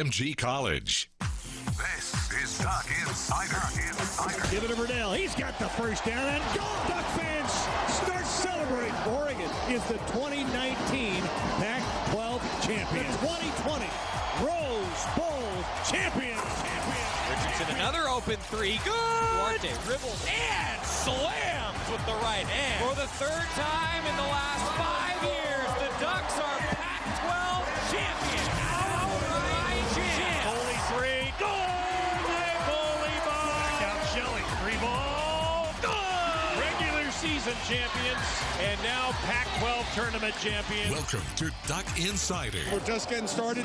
IMG College. This is Duck Insider. Give it to Verdell. He's got the first down and go. Duck fans start celebrating. Oregon is the 2019 Pac-12 champion. The 2020 Rose Bowl champion. Richardson, another open three. Good. Duarte dribbles and slams with the right hand. For the third time in the last 5 years, the Ducks are Pac-12 champions. Outright champ. Holy three. Good. Holy ball. Out Shelley. Three ball. Good. Regular season champions and now Pac-12 tournament champions. Welcome to Duck Insider. We're just getting started.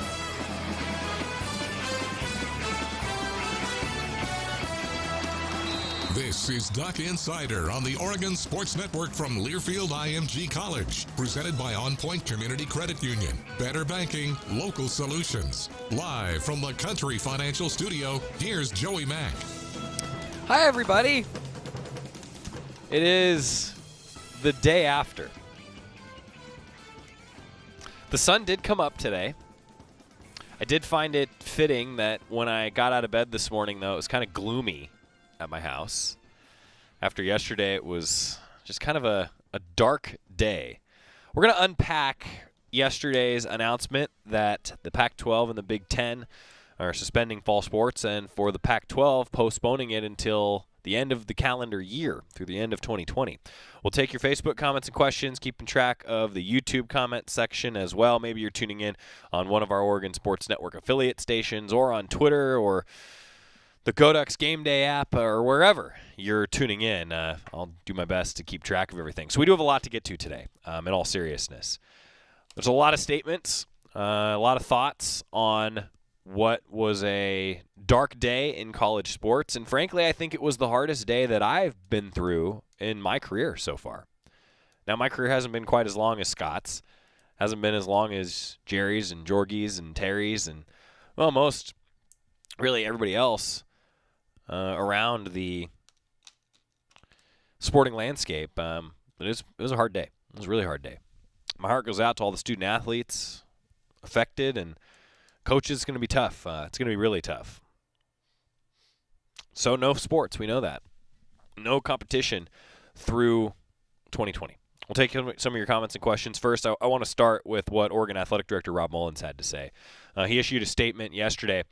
This is Duck Insider on the Oregon Sports Network from Learfield IMG College. Presented by On Point Community Credit Union. Better banking, local solutions. Live from the Country Financial Studio, here's Joey Mack. Hi, everybody. It is the day after. The sun did come up today. I did find it fitting that when I got out of bed this morning, though, it was kind of gloomy at my house. After yesterday, it was just kind of a dark day. We're going to unpack yesterday's announcement that the Pac-12 and the Big Ten are suspending fall sports, and for the Pac-12, postponing it until the end of the calendar year, through the end of 2020. We'll take your Facebook comments and questions, keeping track of the YouTube comment section as well. Maybe you're tuning in on one of our Oregon Sports Network affiliate stations or on Twitter or the Goducks Game Day app or wherever you're tuning in. I'll do my best to keep track of everything. So we do have a lot to get to today, in all seriousness. There's a lot of statements, a lot of thoughts on what was a dark day in college sports. And frankly, I think it was the hardest day that I've been through in my career so far. Now, my career hasn't been quite as long as Scott's, hasn't been as long as Jerry's and Jorgie's and Terry's and, well, most, really everybody else around the sporting landscape. But it was a hard day. It was a really hard day. My heart goes out to all the student athletes affected, and coaches. It's going to be tough. It's going to be really tough. So no sports. We know that. No competition through 2020. We'll take some of your comments and questions. First, I want to start with what Oregon Athletic Director Rob Mullens had to say. He issued a statement yesterday,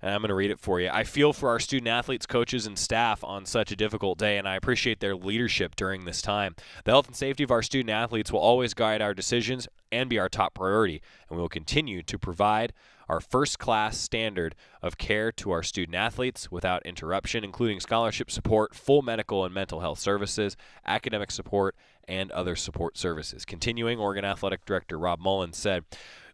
and I'm going to read it for you. I feel for our student athletes, coaches, and staff on such a difficult day, and I appreciate their leadership during this time. The health and safety of our student athletes will always guide our decisions and be our top priority, and we will continue to provide our first-class standard of care to our student athletes without interruption, including scholarship support, full medical and mental health services, academic support, and other support services. Continuing, Oregon Athletic Director Rob Mullens said,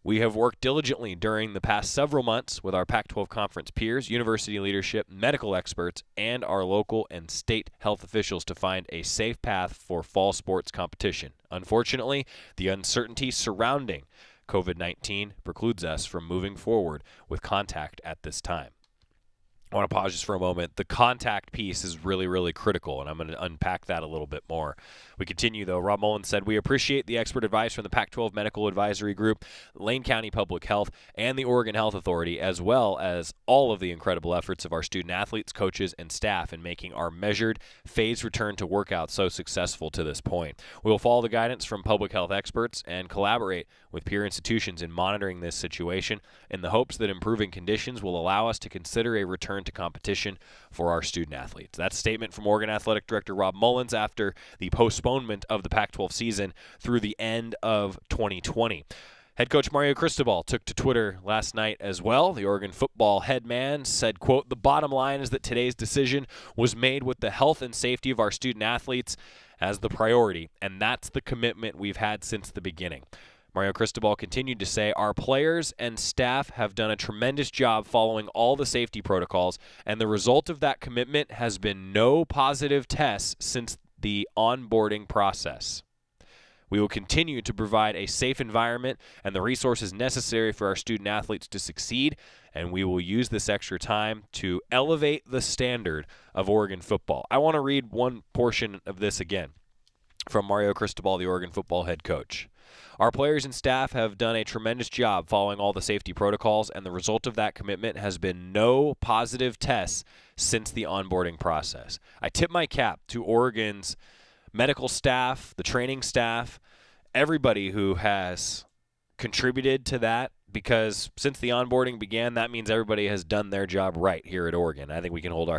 we have worked diligently during the past several months with our Pac-12 conference peers, university leadership, medical experts, and our local and state health officials to find a safe path for fall sports competition. Unfortunately, the uncertainty surrounding COVID-19 precludes us from moving forward with contact at this time. I want to pause just for a moment. The contact piece is really, really critical, and I'm going to unpack that a little bit more. We continue, though. Rob Mullens said, we appreciate the expert advice from the Pac-12 Medical Advisory Group, Lane County Public Health, and the Oregon Health Authority, as well as all of the incredible efforts of our student athletes, coaches, and staff in making our measured, phased return to workout so successful to this point. We will follow the guidance from public health experts and collaborate with peer institutions in monitoring this situation in the hopes that improving conditions will allow us to consider a return to competition for our student athletes. That's a statement from Oregon Athletic Director Rob Mullens after the postponement of the Pac-12 season through the end of 2020. Head coach Mario Cristobal took to Twitter last night as well. The Oregon football head man said, quote, the bottom line is that today's decision was made with the health and safety of our student athletes as the priority, and that's the commitment we've had since the beginning. Mario Cristobal continued to say, our players and staff have done a tremendous job following all the safety protocols, and the result of that commitment has been no positive tests since the onboarding process. We will continue to provide a safe environment and the resources necessary for our student athletes to succeed, and we will use this extra time to elevate the standard of Oregon football. I want to read one portion of this again from Mario Cristobal, the Oregon football head coach. Our players and staff have done a tremendous job following all the safety protocols, and the result of that commitment has been no positive tests since the onboarding process. I tip my cap to Oregon's medical staff, the training staff, everybody who has contributed to that, because since the onboarding began, that means everybody has done their job right here at Oregon. I think we can hold our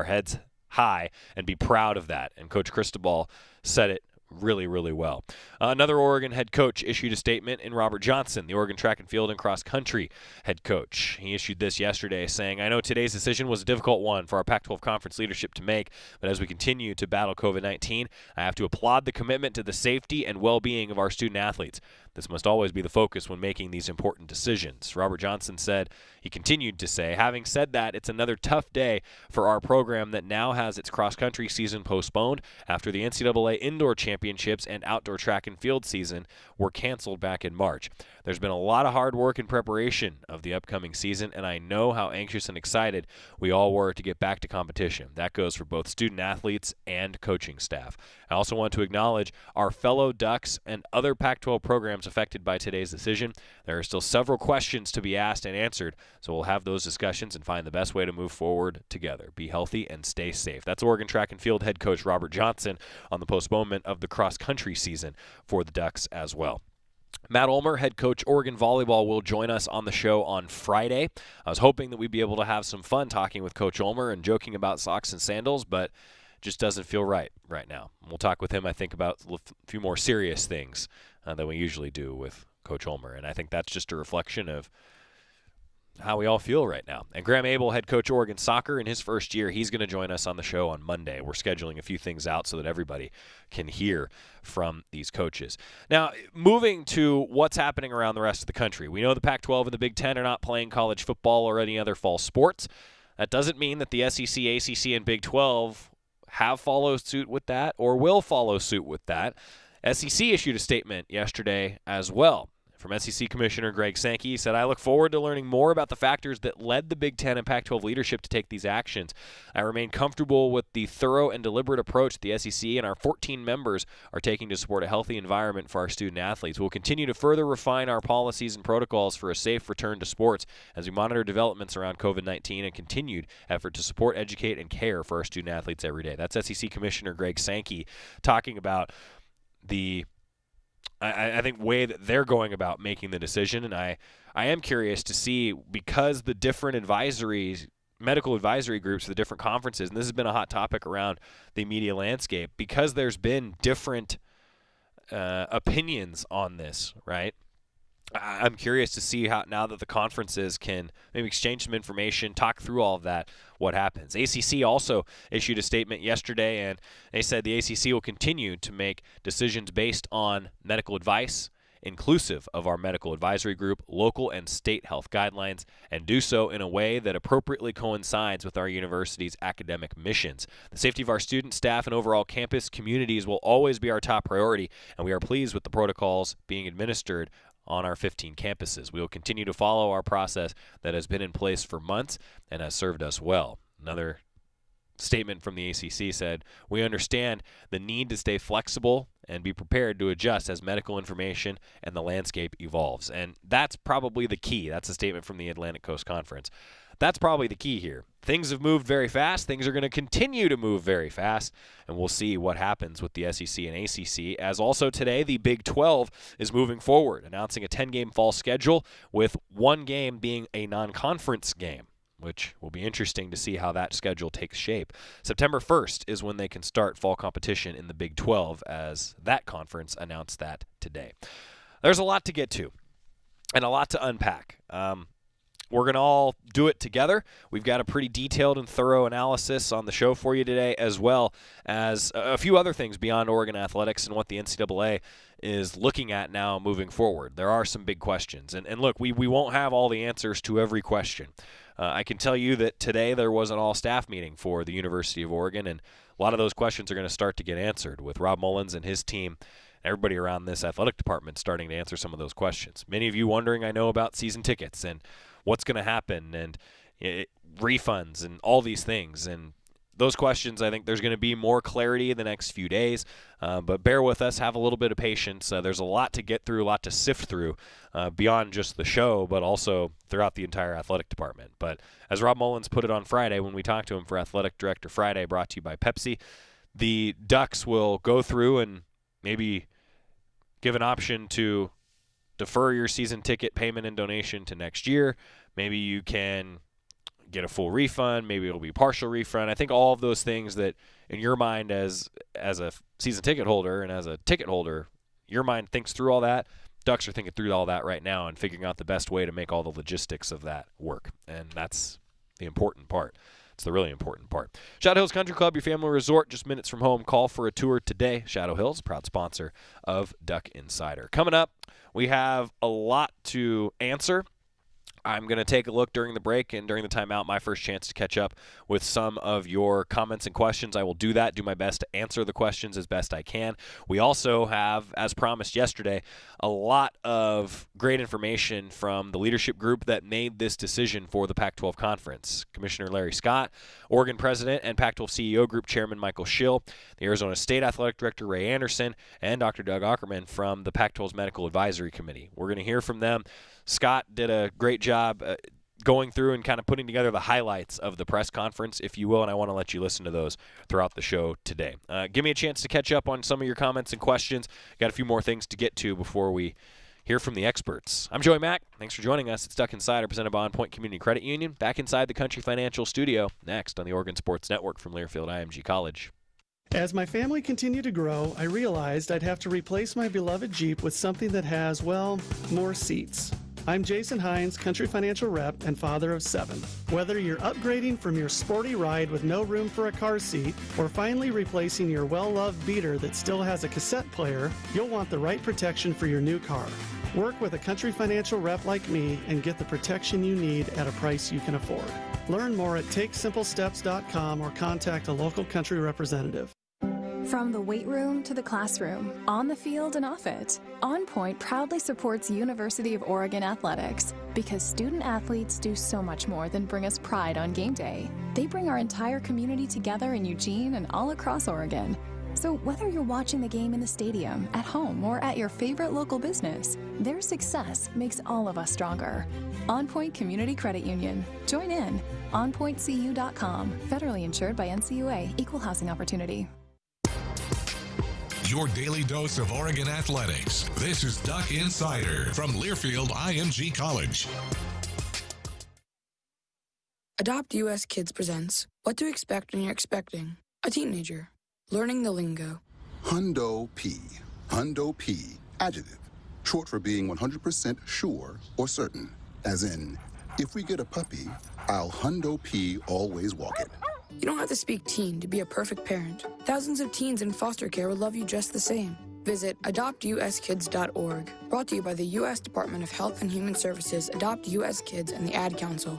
heads high and be proud of that, and Coach Cristobal said it really, really well. Another Oregon head coach issued a statement in Robert Johnson, the Oregon track and field and cross country head coach. He issued this yesterday saying, "I know today's decision was a difficult one for our Pac-12 conference leadership to make, but as we continue to battle COVID-19, I have to applaud the commitment to the safety and well-being of our student athletes. This must always be the focus when making these important decisions." Robert Johnson said, he continued to say, "Having said that, it's another tough day for our program that now has its cross-country season postponed after the NCAA indoor championships and outdoor track and field season were canceled back in March. There's been a lot of hard work in preparation of the upcoming season, and I know how anxious and excited we all were to get back to competition. That goes for both student athletes and coaching staff. I also want to acknowledge our fellow Ducks and other Pac-12 programs affected by today's decision. There are still several questions to be asked and answered, so we'll have those discussions and find the best way to move forward together. Be healthy and stay safe." That's Oregon track and field head coach Robert Johnson on the postponement of the cross-country season for the Ducks as well. Matt Ulmer, head coach Oregon volleyball, will join us on the show on Friday. I was hoping that we'd be able to have some fun talking with Coach Ulmer and joking about socks and sandals, but just doesn't feel right now. We'll talk with him, I think, about a few more serious things than we usually do with Coach Ulmer, and I think that's just a reflection of how we all feel right now. And Graham Abel, head coach Oregon soccer, in his first year, he's going to join us on the show on Monday. We're scheduling a few things out so that everybody can hear from these coaches. Now, moving to what's happening around the rest of the country. We know the Pac-12 and the Big Ten are not playing college football or any other fall sports. That doesn't mean that the SEC, ACC, and Big 12 have followed suit with that or will follow suit with that. SEC issued a statement yesterday as well. From SEC Commissioner Greg Sankey, he said, "I look forward to learning more about the factors that led the Big Ten and Pac-12 leadership to take these actions. I remain comfortable with the thorough and deliberate approach the SEC and our 14 members are taking to support a healthy environment for our student athletes. We'll continue to further refine our policies and protocols for a safe return to sports as we monitor developments around COVID-19 and continued effort to support, educate, and care for our student athletes every day." That's SEC Commissioner Greg Sankey talking about the I think way that they're going about making the decision, and I am curious to see, because the different medical advisory groups, the different conferences, and this has been a hot topic around the media landscape, because there's been different opinions on this, right? I'm curious to see how, now that the conferences can maybe exchange some information, talk through all of that, what happens. ACC also issued a statement yesterday, and they said the ACC will continue to make decisions based on medical advice, inclusive of our medical advisory group, local and state health guidelines, and do so in a way that appropriately coincides with our university's academic missions. The safety of our students, staff, and overall campus communities will always be our top priority, and we are pleased with the protocols being administered on our 15 campuses. We will continue to follow our process that has been in place for months and has served us well. Another statement from the ACC said, "We understand the need to stay flexible and be prepared to adjust as medical information and the landscape evolves." And that's probably the key. That's a statement from the Atlantic Coast Conference. That's probably the key here. Things have moved very fast. Things are going to continue to move very fast, and we'll see what happens with the SEC and ACC, as also today the Big 12 is moving forward, announcing a 10-game fall schedule with one game being a non-conference game, which will be interesting to see how that schedule takes shape. September 1st is when they can start fall competition in the Big 12, as that conference announced that today. There's a lot to get to and a lot to unpack. We're going to all do it together. We've got a pretty detailed and thorough analysis on the show for you today, as well as a few other things beyond Oregon athletics and what the NCAA is looking at now moving forward. There are some big questions. And look, we won't have all the answers to every question. I can tell you that today there was an all-staff meeting for the University of Oregon, and a lot of those questions are going to start to get answered with Rob Mullens and his team. Everybody around this athletic department starting to answer some of those questions. Many of you wondering, I know, about season tickets and what's going to happen and refunds and all these things. And those questions, I think there's going to be more clarity in the next few days, but bear with us, have a little bit of patience. There's a lot to get through, a lot to sift through beyond just the show, but also throughout the entire athletic department. But as Rob Mullens put it on Friday when we talked to him for Athletic Director Friday, brought to you by Pepsi, the Ducks will go through and maybe give an option to defer your season ticket payment and donation to next year. Maybe you can get a full refund. Maybe it'll be a partial refund. I think all of those things that in your mind as a season ticket holder and as a ticket holder, your mind thinks through all that. Ducks are thinking through all that right now and figuring out the best way to make all the logistics of that work. And that's the important part. It's the really important part. Shadow Hills Country Club, your family resort, just minutes from home. Call for a tour today. Shadow Hills, proud sponsor of Duck Insider. Coming up, we have a lot to answer. I'm going to take a look during the break and during the timeout, my first chance to catch up with some of your comments and questions. I will do that, do my best to answer the questions as best I can. We also have, as promised yesterday, a lot of great information from the leadership group that made this decision for the Pac-12 Conference. Commissioner Larry Scott, Oregon President and Pac-12 CEO Group Chairman Michael Schill, the Arizona State Athletic Director Ray Anderson, and Dr. Doug Aukerman from the Pac-12's Medical Advisory Committee. We're going to hear from them. Scott did a great job going through and kind of putting together the highlights of the press conference, if you will, and I want to let you listen to those throughout the show today. Give me a chance to catch up on some of your comments and questions. Got a few more things to get to before we hear from the experts. I'm Joey Mack. Thanks for joining us. It's Duck Insider, presented by On Point Community Credit Union. Back inside the Country Financial Studio, next on the Oregon Sports Network from Learfield IMG College. As my family continued to grow, I realized I'd have to replace my beloved Jeep with something that has, well, more seats. I'm Jason Hines, Country Financial Rep and father of 7. Whether you're upgrading from your sporty ride with no room for a car seat or finally replacing your well-loved beater that still has a cassette player, you'll want the right protection for your new car. Work with a Country Financial Rep like me and get the protection you need at a price you can afford. Learn more at TakeSimpleSteps.com or contact a local Country representative. From the weight room to the classroom, on the field and off it, On Point proudly supports University of Oregon athletics because student athletes do so much more than bring us pride on game day. They bring our entire community together in Eugene and all across Oregon. So whether you're watching the game in the stadium, at home, or at your favorite local business, their success makes all of us stronger. On Point Community Credit Union. Join in. OnPointCU.com. Federally insured by NCUA. Equal housing opportunity. Your daily dose of Oregon athletics. This is Duck Insider from Learfield IMG College. Adopt US Kids presents What to Expect When You're Expecting a Teenager. Learning the lingo. Hundo P. Hundo P. Adjective. Short for being 100% sure or certain. As in, if we get a puppy, I'll Hundo P always walk it. You don't have to speak teen to be a perfect parent. Thousands of teens in foster care would love you just the same. Visit adoptuskids.org. Brought to you by the U.S. Department of Health and Human Services, Adopt U.S. Kids, and the Ad Council.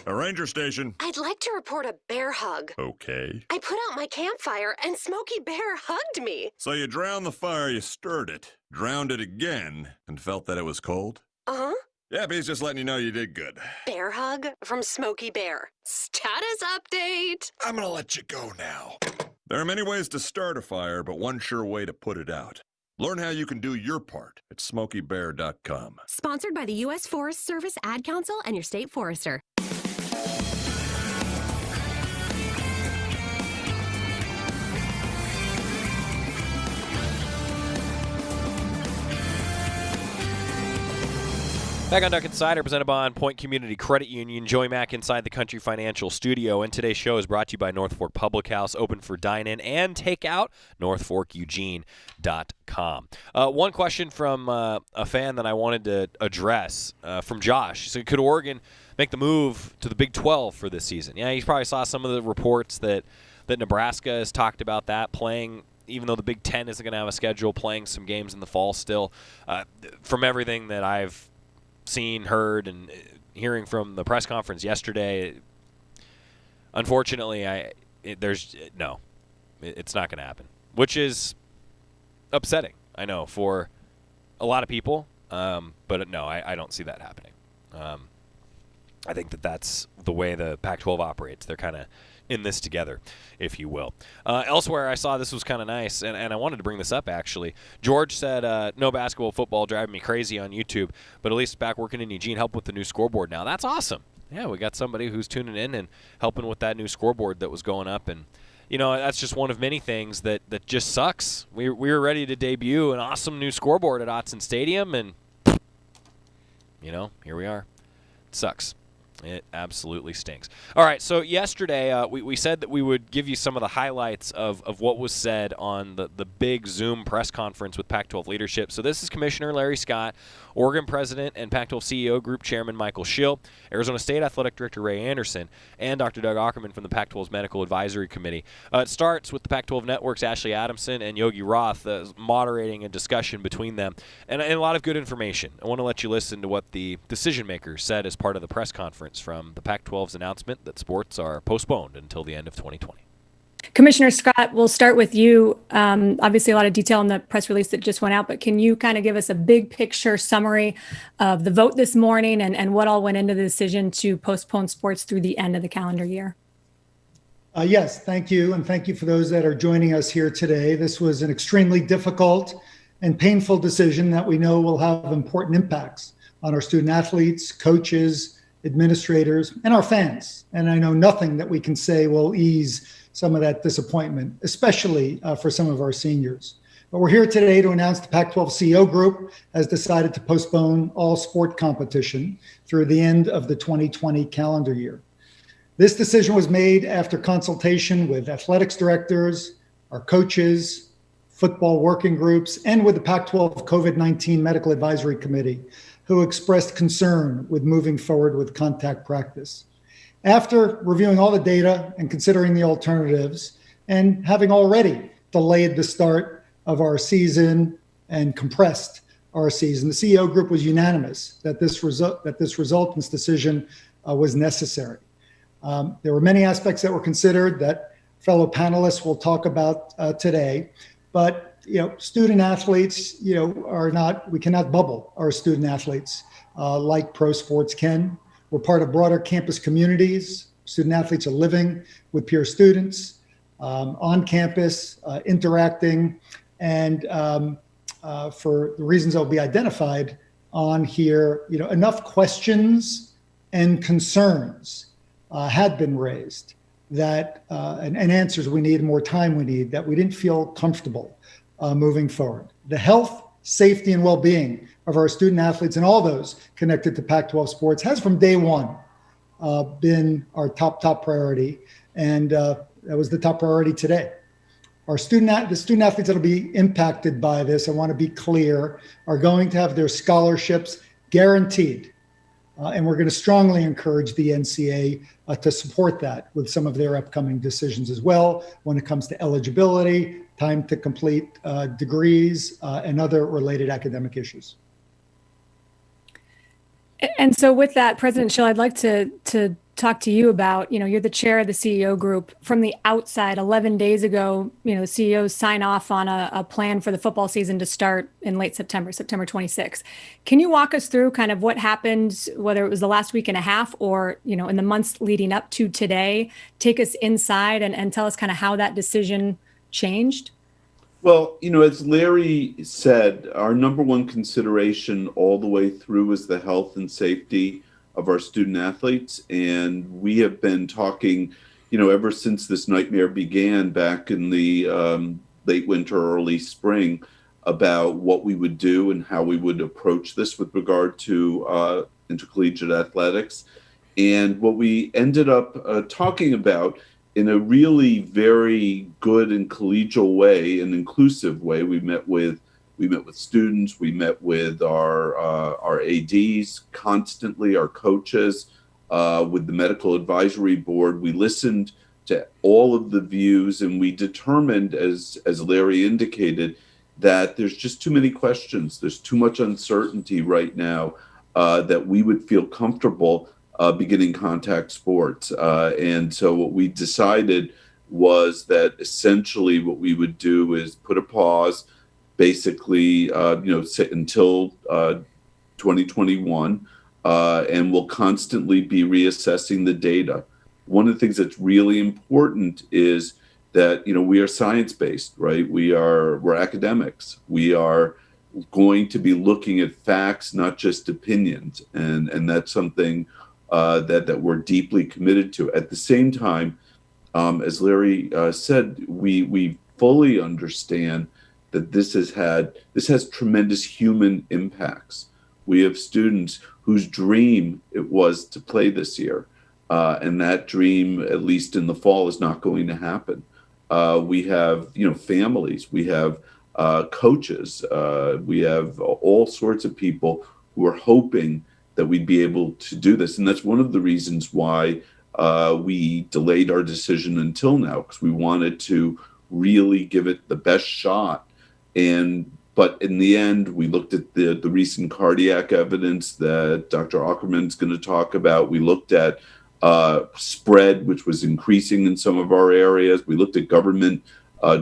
A ranger station. I'd like to report a bear hug. Okay. I put out my campfire and Smokey Bear hugged me. So you drowned the fire, you stirred it, drowned it again, and felt that it was cold? Uh-huh. Yep, he's just letting you know you did good. Bear hug from Smokey Bear. Status update. I'm gonna let you go now. There are many ways to start a fire, but one sure way to put it out. Learn how you can do your part at SmokeyBear.com. Sponsored by the U.S. Forest Service, Ad Council, and your state forester. Back on Duck Insider, presented by On Point Community Credit Union. Joey Mack inside the Country Financial Studio. And today's show is brought to you by North Fork Public House, open for dine-in and takeout, northforkeugene.com. One question from a fan that I wanted to address from Josh. He said, could Oregon make the move to the Big 12 for this season? Yeah, you probably saw some of the reports that Nebraska has talked about that, playing, even though the Big 10 isn't going to have a schedule, playing some games in the fall still. From everything that I've seen, heard, and hearing from the press conference yesterday, unfortunately, it's not going to happen, which is upsetting, I know, for a lot of people, but no, I don't see that happening. I think that's the way the Pac-12 operates. They're kind of in this together, if you will. Elsewhere, I saw this was kind of nice, and I wanted to bring this up, actually. George said, no basketball, football, driving me crazy on YouTube, but at least back working in Eugene, help with the new scoreboard now. That's awesome. Yeah, we got somebody who's tuning in and helping with that new scoreboard that was going up, and that's just one of many things that just sucks. We were ready to debut an awesome new scoreboard at Autzen Stadium, and, here we are. It sucks. It absolutely stinks. All right, so yesterday we said that we would give you some of the highlights of what was said on the big Zoom press conference with Pac-12 leadership. So this is Commissioner Larry Scott, Oregon President and Pac-12 CEO Group Chairman Michael Schill, Arizona State Athletic Director Ray Anderson, and Dr. Doug Aukerman from the Pac-12's Medical Advisory Committee. It starts with the Pac-12 Network's Ashley Adamson and Yogi Roth moderating a discussion between them, and a lot of good information. I want to let you listen to what the decision makers said as part of the press conference from the Pac-12's announcement that sports are postponed until the end of 2020. Commissioner Scott, we'll start with you. Obviously, a lot of detail in the press release that just went out, but can you kind of give us a big picture summary of the vote this morning and what all went into the decision to postpone sports through the end of the calendar year? Yes, thank you. And thank you for those that are joining us here today. This was an extremely difficult and painful decision that we know will have important impacts on our student athletes, coaches, administrators, and our fans. And I know nothing that we can say will ease some of that disappointment, especially for some of our seniors. But we're here today to announce the Pac-12 CEO Group has decided to postpone all sport competition through the end of the 2020 calendar year. This decision was made after consultation with athletics directors, our coaches, football working groups, and with the Pac-12 COVID-19 Medical Advisory Committee, who expressed concern with moving forward with contact practice. After reviewing all the data and considering the alternatives, and having already delayed the start of our season and compressed our season, the CEO group was unanimous that this resultant's decision was necessary. There were many aspects that were considered that fellow panelists will talk about today, but student athletes, we cannot bubble our student athletes like pro sports can. We're part of broader campus communities. Student athletes are living with peer students on campus, interacting, and for the reasons that will be identified on here, enough questions and concerns had been raised that and answers we need, more time we need, that we didn't feel comfortable moving forward. The health, safety, and well-being of our student athletes and all those connected to Pac-12 sports has from day one been our top priority. And that was the top priority today. The student athletes that will be impacted by this, I want to be clear, are going to have their scholarships guaranteed. And we're going to strongly encourage the NCAA to support that with some of their upcoming decisions as well when it comes to eligibility, time to complete degrees, and other related academic issues. And so with that, President Schill, I'd like to talk to you about, you're the chair of the CEO group. From the outside, 11 days ago, the CEOs sign off on a plan for the football season to start in late September 26th. Can you walk us through kind of what happened, whether it was the last week and a half or, in the months leading up to today? Take us inside and tell us kind of how that decision changed. Well, as Larry said, our number one consideration all the way through is the health and safety of our student athletes. And we have been talking, ever since this nightmare began back in the late winter, early spring, about what we would do and how we would approach this with regard to intercollegiate athletics. And what we ended up talking about in a really very good and collegial way, an inclusive way. We met with students, we met with our ADs constantly, our coaches, with the medical advisory board. We listened to all of the views, and we determined, as Larry indicated, that there's just too many questions. There's too much uncertainty right now that we would feel comfortable beginning contact sports. And so what we decided was that essentially what we would do is put a pause, basically, until 2021, and we'll constantly be reassessing the data. One of the things that's really important is that, we are science-based, right? We're academics. We are going to be looking at facts, not just opinions. And that's something that we're deeply committed to. At the same time, as Larry said, we fully understand that this has tremendous human impacts. We have students whose dream it was to play this year. And that dream, at least in the fall, is not going to happen. We have, families, we have coaches, we have all sorts of people who are hoping that we'd be able to do this. And that's one of the reasons why we delayed our decision until now, because we wanted to really give it the best shot. But in the end, we looked at the recent cardiac evidence that Dr. Aukerman is going to talk about. We looked at spread, which was increasing in some of our areas. We looked at government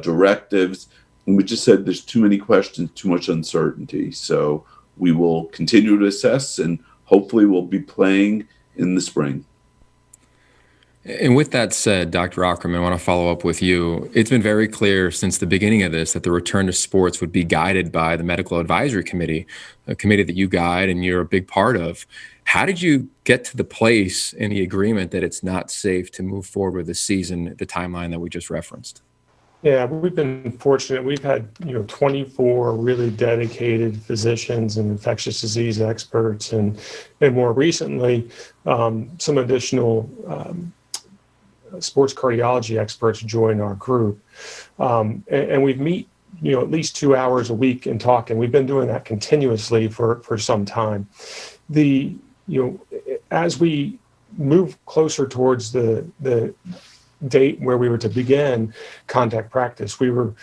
directives, and we just said there's too many questions, too much uncertainty. So we will continue to assess, and hopefully we'll be playing in the spring. And with that said, Dr. Aukerman, I want to follow up with you. It's been very clear since the beginning of this that the return to sports would be guided by the Medical Advisory Committee, a committee that you guide and you're a big part of. How did you get to the place in the agreement that it's not safe to move forward with the season, the timeline that we just referenced? Yeah, we've been fortunate. We've had 24 really dedicated physicians and infectious disease experts, and more recently, some additional sports cardiology experts join our group, and we meet at least 2 hours a week and talk, and we've been doing that continuously for some time. As we move closer towards the date where we were to begin contact practice, we were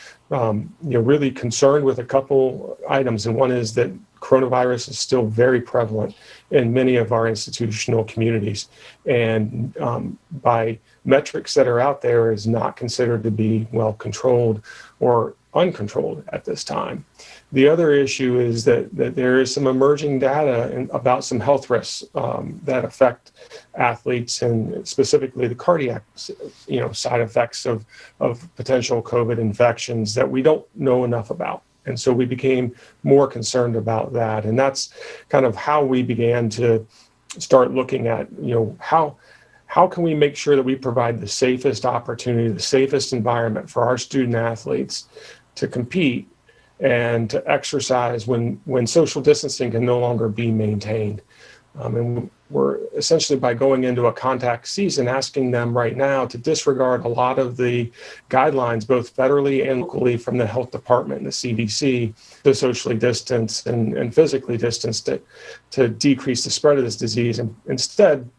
really concerned with a couple items, and one is that coronavirus is still very prevalent in many of our institutional communities, and by metrics that are out there is not considered to be well controlled or uncontrolled at this time. The other issue is that there is some emerging data about some health risks that affect athletes, and specifically the cardiac side effects of potential COVID infections that we don't know enough about. And so we became more concerned about that. And that's kind of how we began to start looking at, how can we make sure that we provide the safest opportunity, the safest environment for our student athletes to compete and to exercise when social distancing can no longer be maintained. And we're essentially, by going into a contact season, asking them right now to disregard a lot of the guidelines, both federally and locally from the health department and the CDC, to socially distance and physically distance to decrease the spread of this disease. And instead,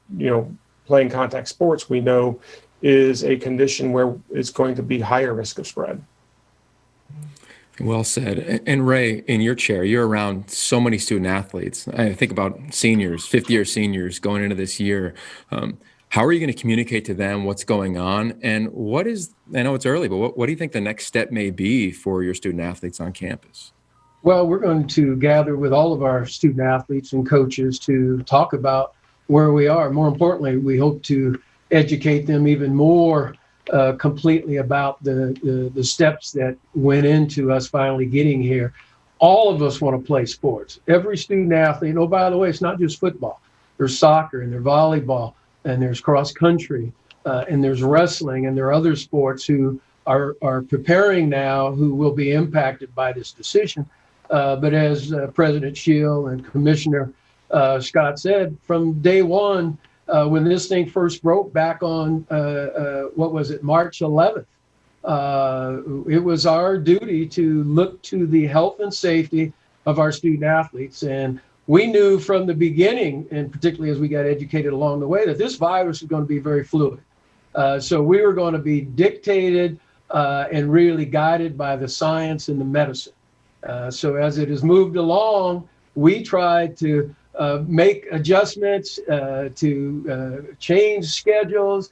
playing contact sports, we know, is a condition where it's going to be higher risk of spread. Well said. And Ray, in your chair, you're around so many student athletes. I think about seniors, 50-year seniors going into this year. How are you going to communicate to them what's going on? And I know it's early, but what do you think the next step may be for your student athletes on campus? Well, we're going to gather with all of our student athletes and coaches to talk about where we are. More importantly, we hope to educate them even more completely about the steps that went into us finally getting here. All of us want to play sports. Every student athlete, oh, by the way, it's not just football. There's soccer, and there's volleyball, and there's cross country, and there's wrestling, and there are other sports who are preparing now who will be impacted by this decision. But as President Schill and Commissioner Scott said, from day one, when this thing first broke back on, March 11th, it was our duty to look to the health and safety of our student athletes. And we knew from the beginning, and particularly as we got educated along the way, that this virus is going to be very fluid. So we were going to be dictated and really guided by the science and the medicine. So as it has moved along, we tried to make adjustments, to change schedules,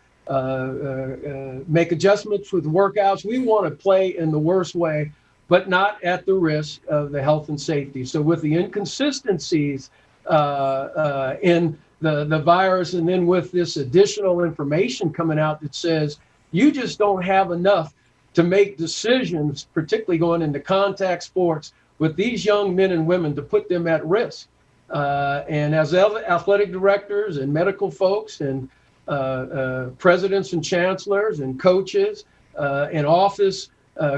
make adjustments with workouts. We want to play in the worst way, but not at the risk of the health and safety. So with the inconsistencies in the virus, and then with this additional information coming out that says you just don't have enough to make decisions, particularly going into contact sports with these young men and women, to put them at risk. And as athletic directors and medical folks and presidents and chancellors and coaches and office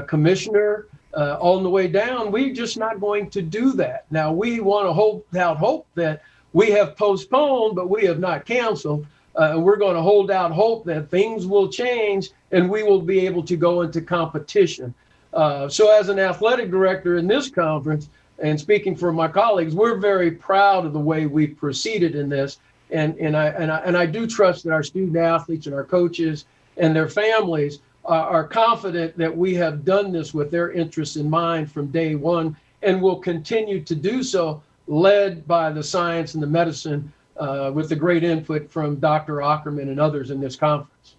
commissioner on the way down, we're just not going to do that. Now, we want to hold out hope that we have postponed, but we have not canceled. And we're going to hold out hope that things will change and we will be able to go into competition. So as an athletic director in this conference, and speaking for my colleagues, we're very proud of the way we've proceeded in this. And I do trust that our student athletes and our coaches and their families are confident that we have done this with their interests in mind from day one, and will continue to do so, led by the science and the medicine, with the great input from Dr. Aukerman and others in this conference.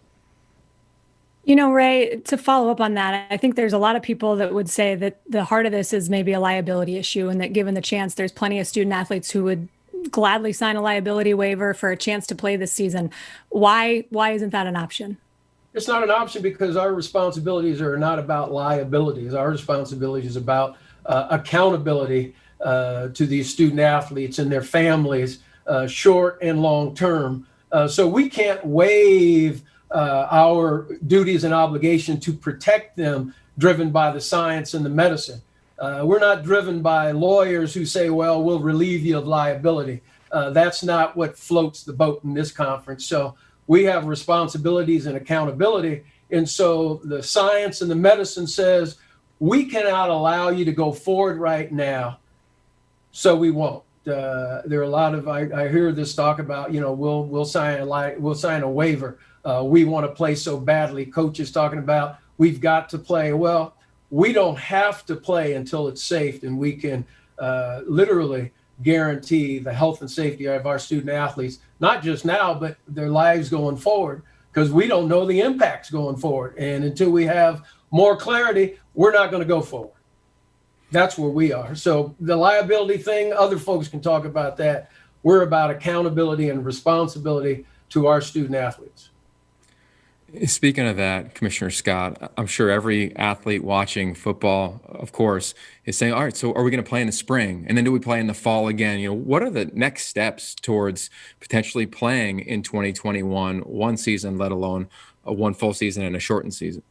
You know, Ray, to follow up on that, I think there's a lot of people that would say that the heart of this is maybe a liability issue, and that given the chance, there's plenty of student athletes who would gladly sign a liability waiver for a chance to play this season. Why isn't that an option? It's not an option because our responsibilities are not about liabilities. Our responsibility is about accountability to these student athletes and their families, short and long term. So we can't waive our duties and obligation to protect them, driven by the science and the medicine. We're not driven by lawyers who say, well, we'll relieve you of liability. That's not what floats the boat in this conference. So we have responsibilities and accountability. And so the science and the medicine says we cannot allow you to go forward right now. So we won't. There are a lot of, I hear this talk about, we'll sign a waiver. We want to play so badly. Coaches talking about we've got to play. Well, we don't have to play until it's safe, and we can literally guarantee the health and safety of our student athletes, not just now, but their lives going forward, because we don't know the impacts going forward. And until we have more clarity, we're not going to go forward. That's where we are. So the liability thing, other folks can talk about that. We're about accountability and responsibility to our student athletes. Speaking of that, Commissioner Scott, I'm sure every athlete watching football, of course, is saying, all right, so are we going to play in the spring? And then do we play in the fall again? What are the next steps towards potentially playing in 2021, one season, let alone one full season and a shortened season?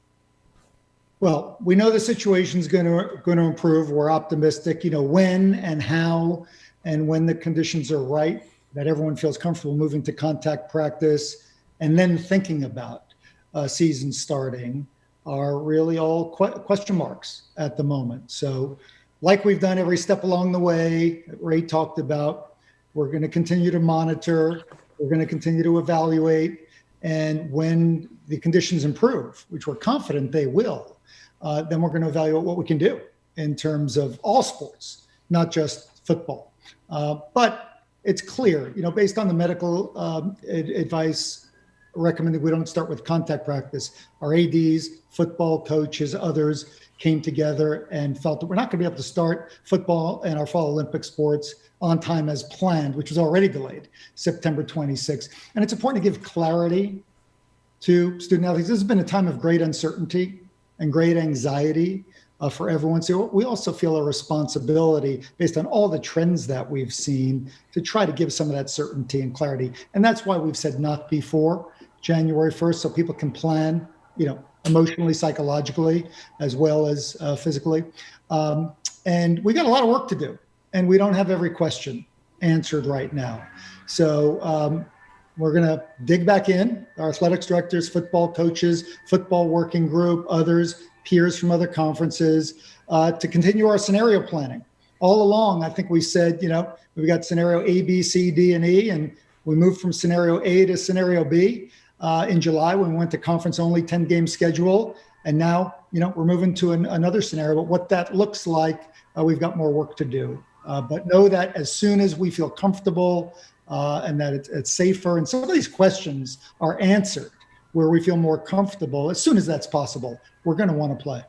Well, we know the situation's going to improve. We're optimistic, when and how and when the conditions are right, that everyone feels comfortable moving to contact practice and then thinking about season starting are really all question marks at the moment. So like we've done every step along the way, Ray talked about, we're going to continue to monitor, we're going to continue to evaluate, and when the conditions improve, which we're confident they will, then we're going to evaluate what we can do in terms of all sports, not just football. But it's clear, based on the medical advice recommended we don't start with contact practice. Our ADs, football coaches, others came together and felt that we're not going to be able to start football and our fall Olympic sports on time as planned, which was already delayed, September 26th. And it's important to give clarity to student athletes. This has been a time of great uncertainty and great anxiety for everyone. So we also feel a responsibility based on all the trends that we've seen to try to give some of that certainty and clarity. And that's why we've said not before January 1st, so people can plan, emotionally, psychologically, as well as physically. And we got a lot of work to do, and we don't have every question answered right now. So we're going to dig back in, our athletics directors, football coaches, football working group, others, peers from other conferences, to continue our scenario planning. All along, I think we said, we've got scenario A, B, C, D, and E, and we moved from scenario A to scenario B in July when we went to conference-only 10-game schedule. And now, we're moving to another scenario. But what that looks like, we've got more work to do. But know that as soon as we feel comfortable and that it's safer, and some of these questions are answered where we feel more comfortable, as soon as that's possible, we're going to want to play.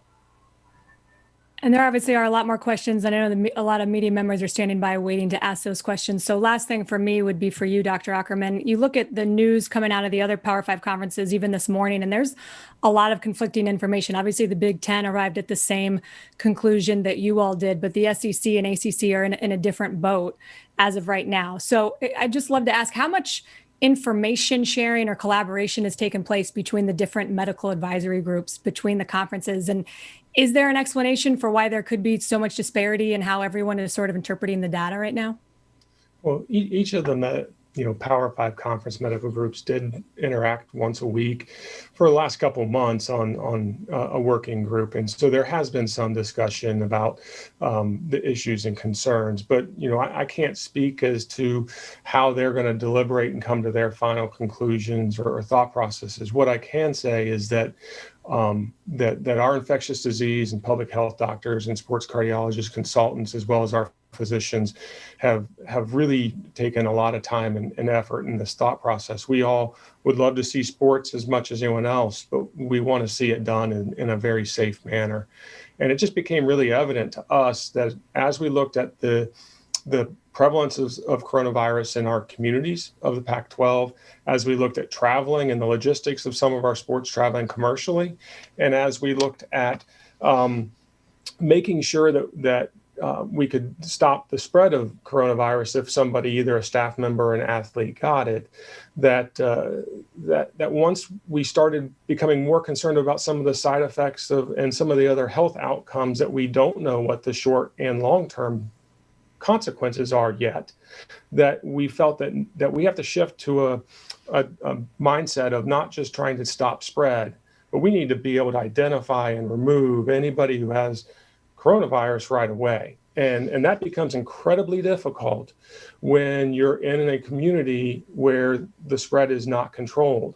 And there obviously are a lot more questions. And I know a lot of media members are standing by waiting to ask those questions. So last thing for me would be for you, Dr. Aukerman. You look at the news coming out of the other Power 5 conferences, even this morning, and there's a lot of conflicting information. Obviously, the Big Ten arrived at the same conclusion that you all did, but the SEC and ACC are in a different boat as of right now. So I'd just love to ask how much information sharing or collaboration has taken place between the different medical advisory groups, between the conferences? And is there an explanation for why there could be so much disparity in how everyone is sort of interpreting the data right now? Well, each of the Power 5 conference medical groups did interact once a week for the last couple of months on a working group. And so there has been some discussion about the issues and concerns, but, I can't speak as to how they're going to deliberate and come to their final conclusions or thought processes. What I can say is that that our infectious disease and public health doctors and sports cardiologists, consultants, as well as our physicians have really taken a lot of time and effort in this thought process. We all would love to see sports as much as anyone else, but we want to see it done in a very safe manner. And it just became really evident to us that as we looked at the prevalence of coronavirus in our communities of the Pac-12, as we looked at traveling and the logistics of some of our sports traveling commercially, and as we looked at making sure that we could stop the spread of coronavirus if somebody, either a staff member or an athlete, got it, that once we started becoming more concerned about some of the side effects and some of the other health outcomes that we don't know what the short and long-term consequences are yet, that we felt that we have to shift to a mindset of not just trying to stop spread, but we need to be able to identify and remove anybody who has coronavirus right away. And that becomes incredibly difficult when you're in a community where the spread is not controlled,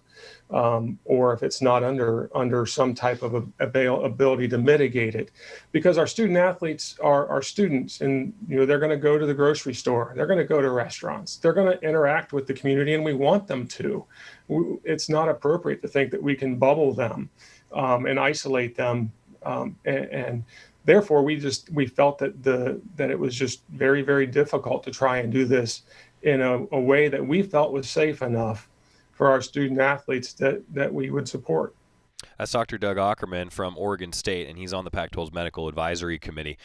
or if it's not under some type of ability to mitigate it. Because our student athletes are students, and they're going to go to the grocery store, they're going to go to restaurants, they're going to interact with the community, and we want them to. It's not appropriate to think that we can bubble them and isolate them, and therefore, we felt that it was just very, very difficult to try and do this in a way that we felt was safe enough for our student athletes that we would support. That's Dr. Doug Aukerman from Oregon State, and he's on the Pac-12's Medical Advisory Committee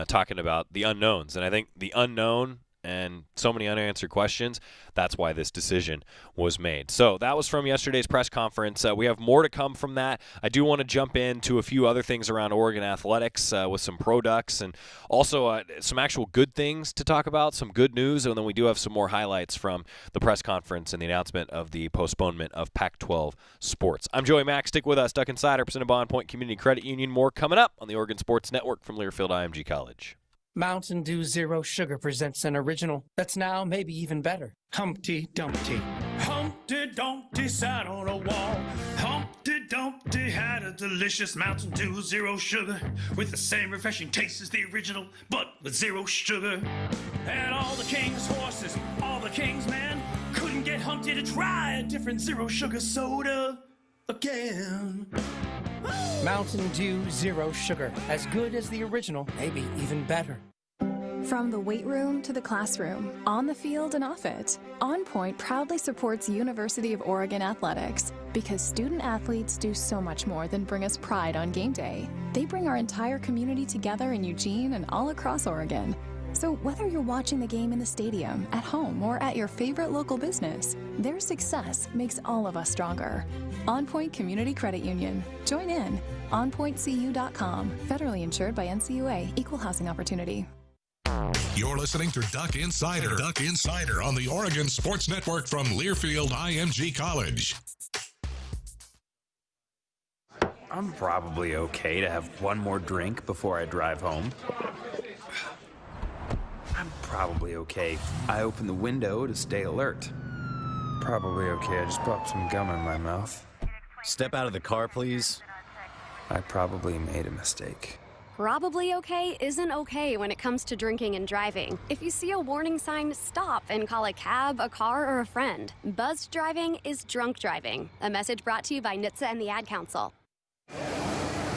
talking about the unknowns. And I think the unknown and so many unanswered questions, that's why this decision was made. So that was from yesterday's press conference. We have more to come from that. I do want to jump into a few other things around Oregon athletics with some products and also some actual good things to talk about, some good news, and then we do have some more highlights from the press conference and the announcement of the postponement of Pac-12 sports. I'm Joey Mack. Stick with us. Duck Insider, presented by On Point Community Credit Union. More coming up on the Oregon Sports Network from Learfield IMG College. Mountain Dew Zero Sugar presents an original that's now maybe even better. Humpty Dumpty. Humpty Dumpty sat on a wall. Humpty Dumpty had a delicious Mountain Dew Zero Sugar with the same refreshing taste as the original, but with zero sugar. And all the king's horses, all the king's men couldn't get Humpty to try a different zero sugar soda again. Mountain Dew Zero Sugar. As good as the original, maybe even better. From the weight room to the classroom, on the field and off it, On Point proudly supports University of Oregon athletics because student athletes do so much more than bring us pride on game day. They bring our entire community together in Eugene and all across Oregon. So whether you're watching the game in the stadium, at home, or at your favorite local business, their success makes all of us stronger. On Point Community Credit Union. Join in. OnPointCU.com. Federally insured by NCUA. Equal housing opportunity. You're listening to Duck Insider. Duck Insider on the Oregon Sports Network from Learfield IMG College. I'm probably okay to have one more drink before I drive home. I'm probably okay. I open the window to stay alert. Probably okay. I just popped some gum in my mouth. Step out of the car, please. I probably made a mistake. Probably okay isn't okay when it comes to drinking and driving. If you see a warning sign, stop and call a cab, a car, or a friend. Buzzed driving is drunk driving. A message brought to you by NHTSA and the Ad Council.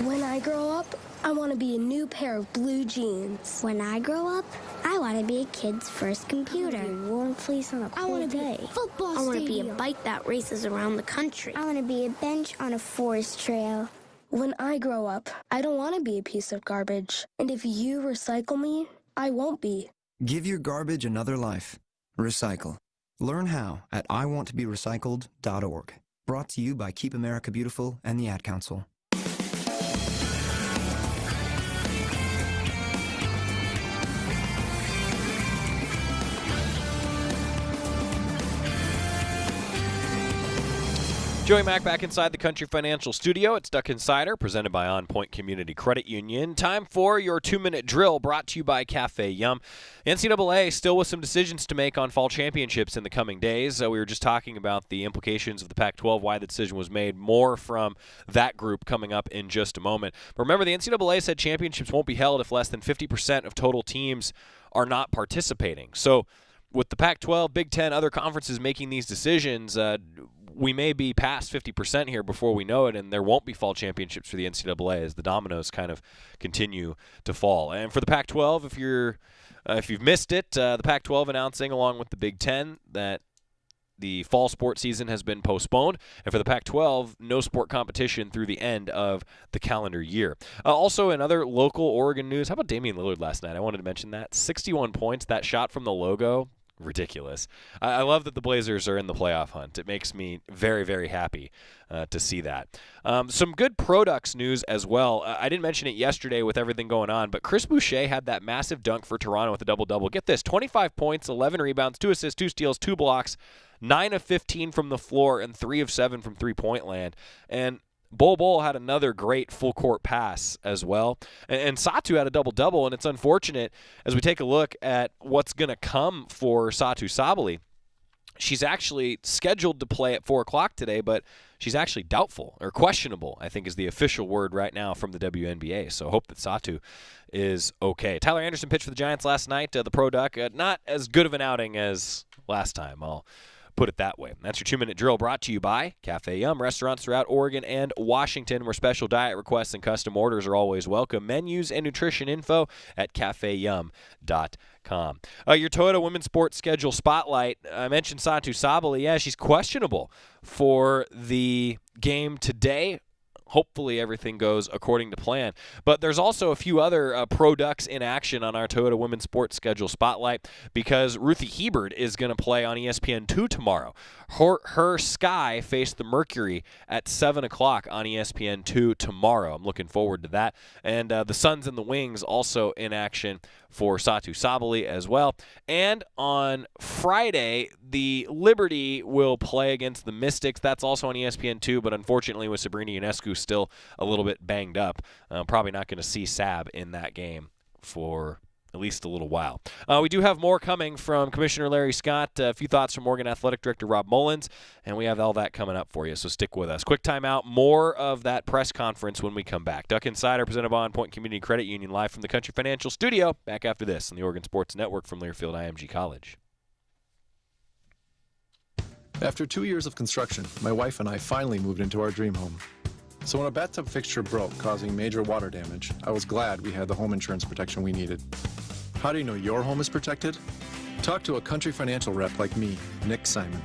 When I grow up, I want to be a new pair of blue jeans. When I grow up, I want to be a kid's first computer. I want to be a warm fleece on a cold day. Be a football I want to be stadium. a bike that races around the country. I want to be a bench on a forest trail. When I grow up, I don't want to be a piece of garbage. And if you recycle me, I won't be. Give your garbage another life. Recycle. Learn how at iwanttoberecycled.org. Brought to you by Keep America Beautiful and the Ad Council. Joey Mack back inside the Country Financial Studio. It's Duck Insider, presented by On Point Community Credit Union. Time for your 2-minute drill, brought to you by Cafe Yum. NCAA still with some decisions to make on fall championships in the coming days. We were just talking about the implications of the Pac-12, why the decision was made. More from that group coming up in just a moment. But remember, the NCAA said championships won't be held if less than 50% of total teams are not participating. So with the Pac-12, Big Ten, other conferences making these decisions, we may be past 50% here before we know it, and there won't be fall championships for the NCAA as the dominoes kind of continue to fall. And for the Pac-12, if you've missed it, the Pac-12 announcing along with the Big Ten that the fall sports season has been postponed, and for the Pac-12, no sport competition through the end of the calendar year. Also, in other local Oregon news, how about Damian Lillard last night? I wanted to mention that. 61 points, that shot from the logo. Ridiculous. I love that the Blazers are in the playoff hunt. It makes me very, very happy to see that. Some good products news as well. I didn't mention it yesterday with everything going on, but Chris Boucher had that massive dunk for Toronto with a double-double. Get this, 25 points, 11 rebounds, 2 assists, 2 steals, 2 blocks, 9 of 15 from the floor, and 3 of 7 from three-point land. And Bol had another great full-court pass as well. And Satu had a double-double, and it's unfortunate as we take a look at what's going to come for Satu Sabally. She's actually scheduled to play at 4 o'clock today, but she's actually doubtful, or questionable, I think is the official word right now from the WNBA. So hope that Satu is okay. Tyler Anderson pitched for the Giants last night, the Pro Duck. Not as good of an outing as last time, I'll put it that way. That's your 2-minute drill, brought to you by Cafe Yum. Restaurants throughout Oregon and Washington where special diet requests and custom orders are always welcome. Menus and nutrition info at cafeyum.com. Your Toyota Women's Sports Schedule Spotlight. I mentioned Satu Sabally. Yeah, she's questionable for the game today. Hopefully everything goes according to plan. But there's also a few other Pro Ducks in action on our Toyota Women's Sports Schedule Spotlight because Ruthie Hebert is going to play on ESPN2 tomorrow. Her Sky face the Mercury at 7 o'clock on ESPN2 tomorrow. I'm looking forward to that. And the Suns and the Wings also in action for Satu Sabally as well. And on Friday, the Liberty will play against the Mystics. That's also on ESPN2, but unfortunately with Sabrina Ionescu still a little bit banged up, probably not going to see Sab in that game for at least a little while. We do have more coming from Commissioner Larry Scott, a few thoughts from Oregon Athletic Director Rob Mullens, and we have all that coming up for you, so stick with us. Quick timeout, more of that press conference when we come back. Duck Insider, presented by On Point Community Credit Union, live from the Country Financial Studio. Back after this on the Oregon Sports Network from Learfield IMG College. After 2 years of construction, my wife and I finally moved into our dream home. So when a bathtub fixture broke, causing major water damage, I was glad we had the home insurance protection we needed. How do you know your home is protected? Talk to a Country Financial rep like me, Nick Simon.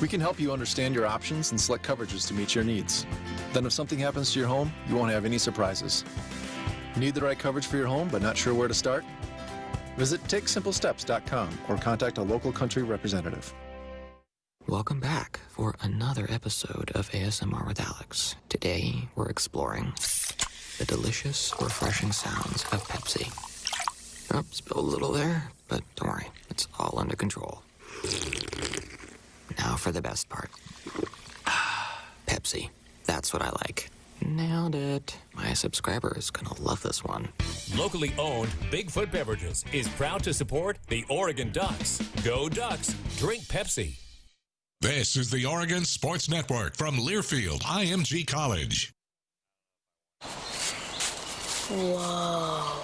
We can help you understand your options and select coverages to meet your needs. Then if something happens to your home, you won't have any surprises. Need the right coverage for your home but not sure where to start? Visit TakeSimpleSteps.com or contact a local Country representative. Welcome back for another episode of ASMR with Alex. Today, we're exploring the delicious, refreshing sounds of Pepsi. Oh, spilled a little there, but don't worry, it's all under control. Now for the best part. Pepsi. That's what I like. Nailed it. My subscriber is gonna love this one. Locally owned Bigfoot Beverages is proud to support the Oregon Ducks. Go Ducks! Drink Pepsi. This is the Oregon Sports Network from Learfield IMG College. Whoa.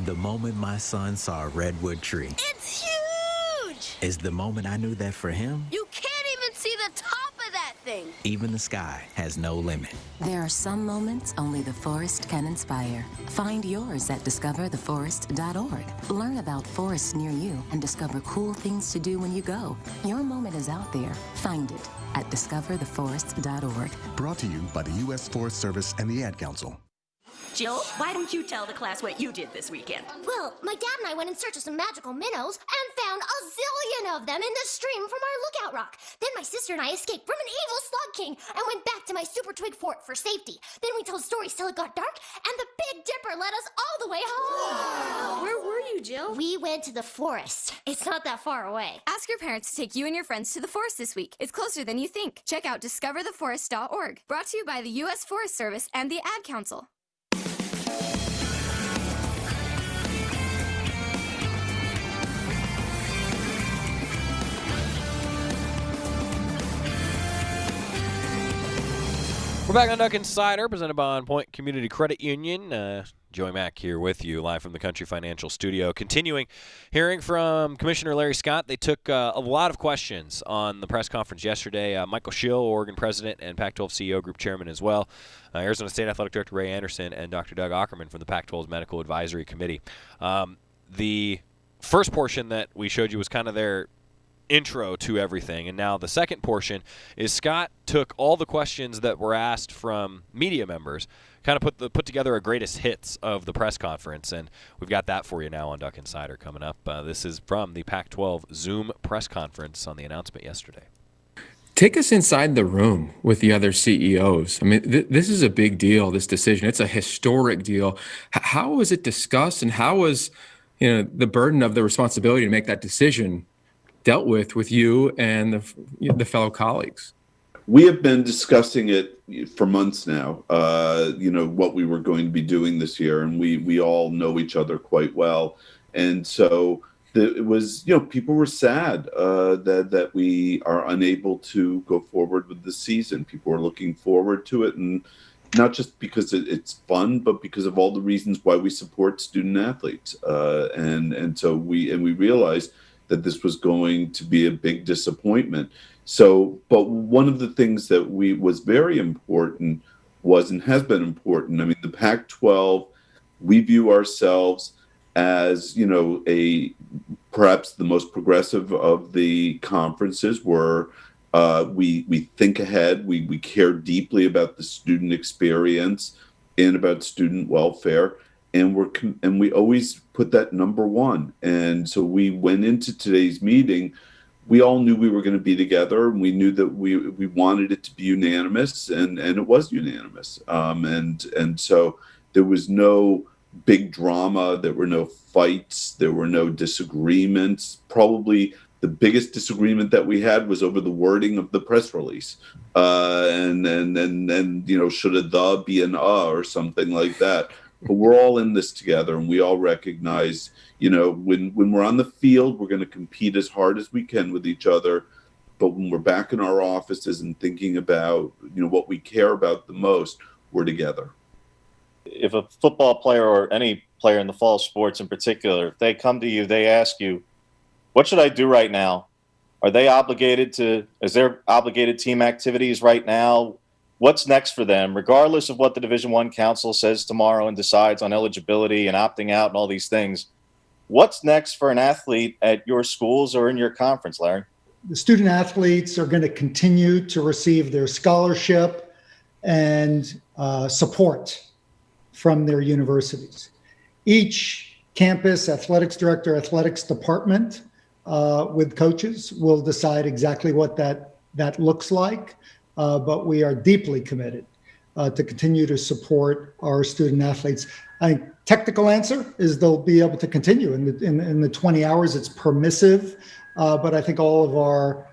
The moment my son saw a redwood tree. It's huge! Is the moment I knew that for him, You can't even see the top of that anything. Even the sky has no limit. There are some moments only the forest can inspire. Find yours at discovertheforest.org. Learn about forests near you and discover cool things to do when you go. Your moment is out there. Find it at discovertheforest.org. Brought to you by the U.S. Forest Service and the Ad Council. Jill, why don't you tell the class what you did this weekend? Well, my dad and I went in search of some magical minnows and found a zillion of them in the stream from our lookout rock. Then my sister and I escaped from an evil slug king and went back to my super twig fort for safety. Then we told stories till it got dark, and the Big Dipper led us all the way home. Wow. Where were you, Jill? We went to the forest. It's not that far away. Ask your parents to take you and your friends to the forest this week. It's closer than you think. Check out discovertheforest.org. Brought to you by the U.S. Forest Service and the Ad Council. We're back on Duck Insider, presented by On Point Community Credit Union. Joey Mack here with you, live from the Country Financial Studio. Continuing hearing from Commissioner Larry Scott. They took a lot of questions on the press conference yesterday. Michael Schill, Oregon President and Pac-12 CEO Group Chairman as well. Arizona State Athletic Director Ray Anderson and Dr. Doug Aukerman from the Pac-12's Medical Advisory Committee. The first portion that we showed you was kind of their intro to everything, and now the second portion is Scott took all the questions that were asked from media members, kind of put together a greatest hits of the press conference, and we've got that for you now on Duck Insider coming up. This is from the Pac-12 Zoom press conference on the announcement yesterday. Take us inside the room with the other CEOs. I mean, this is a big deal, this decision. It's a historic deal. How was it discussed, and how was the burden of the responsibility to make that decision dealt with you and the fellow colleagues? We have been discussing it for months now, what we were going to be doing this year, and we all know each other quite well. And so it was, people were sad that we are unable to go forward with the season. People are looking forward to it, and not just because it's fun, but because of all the reasons why we support student athletes. And so we realized that this was going to be a big disappointment. So, but one of the things that was very important was, and has been important, I mean, the Pac-12, we view ourselves as, perhaps the most progressive of the conferences, where we think ahead, we care deeply about the student experience and about student welfare. And we always put that number one. And so we went into today's meeting. We all knew we were going to be together, and we knew that we wanted it to be unanimous, and it was unanimous. And so there was no big drama. There were no fights. There were no disagreements. Probably the biggest disagreement that we had was over the wording of the press release. And should a "the" be an or something like that. But we're all in this together, and we all recognize, when we're on the field, we're going to compete as hard as we can with each other. But when we're back in our offices and thinking about, what we care about the most, we're together. If a football player or any player in the fall sports in particular, if they come to you, they ask you, what should I do right now? Is there obligated team activities right now? What's next for them, regardless of what the Division I Council says tomorrow and decides on eligibility and opting out and all these things? What's next for an athlete at your schools or in your conference, Larry? The student athletes are going to continue to receive their scholarship and support from their universities. Each campus athletics director, athletics department with coaches will decide exactly what that looks like. But we are deeply committed to continue to support our student athletes. I think technical answer is they'll be able to continue in the 20 hours. It's permissive, but I think all of our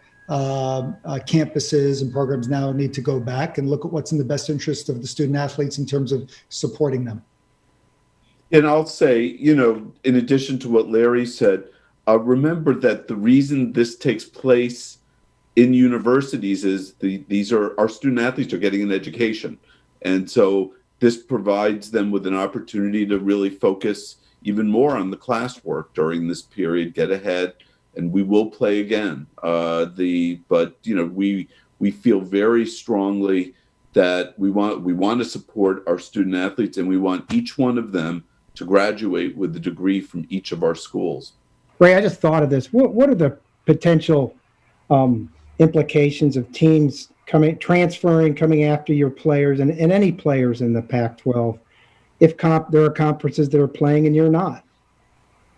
campuses and programs now need to go back and look at what's in the best interest of the student athletes in terms of supporting them. And I'll say, in addition to what Larry said, remember that the reason this takes place in universities is our student athletes are getting an education. And so this provides them with an opportunity to really focus even more on the classwork during this period, get ahead, and we will play again. We we feel very strongly that we want to support our student athletes, and we want each one of them to graduate with a degree from each of our schools. Ray, I just thought of this. What are the potential implications of teams coming after your players and any players in the Pac-12 if there are conferences that are playing and you're not?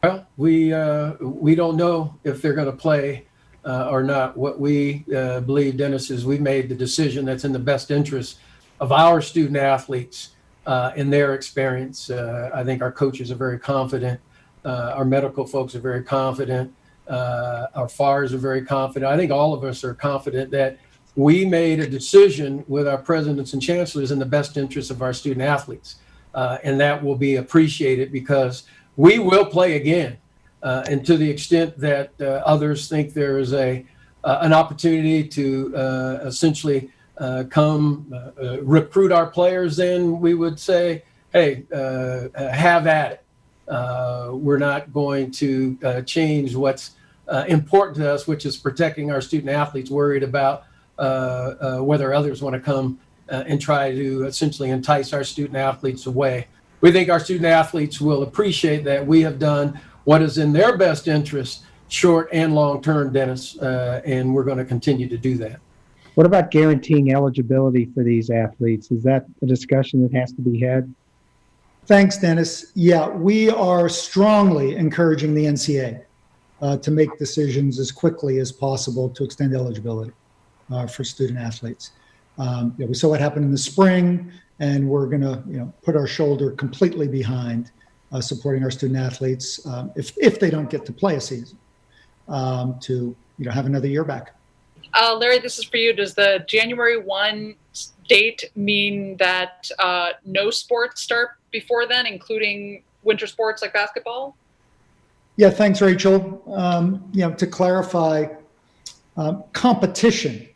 Well, we don't know if they're going to play or not. What we believe, Dennis, is we've made the decision that's in the best interest of our student athletes in their experience. I think our coaches are very confident. Our medical folks are very confident. Our FARs are very confident. I think all of us are confident that we made a decision with our presidents and chancellors in the best interest of our student athletes. And that will be appreciated because we will play again. And to the extent that others think there is an opportunity to essentially come recruit our players, then we would say, hey, have at it. We're not going to change what's important to us, which is protecting our student athletes, worried about whether others want to come and try to essentially entice our student athletes away. We think our student athletes will appreciate that we have done what is in their best interest, short and long term, Dennis, and we're going to continue to do that. What about guaranteeing eligibility for these athletes? Is that a discussion that has to be had? Thanks, Dennis. Yeah, we are strongly encouraging the NCAA to make decisions as quickly as possible to extend eligibility for student athletes. We saw what happened in the spring, and we're going to put our shoulder completely behind supporting our student athletes if they don't get to play a season to have another year back. Larry, this is for you. Does the January 1 date mean that no sports start before then, including winter sports like basketball? Yeah, thanks, Rachel. To clarify, competition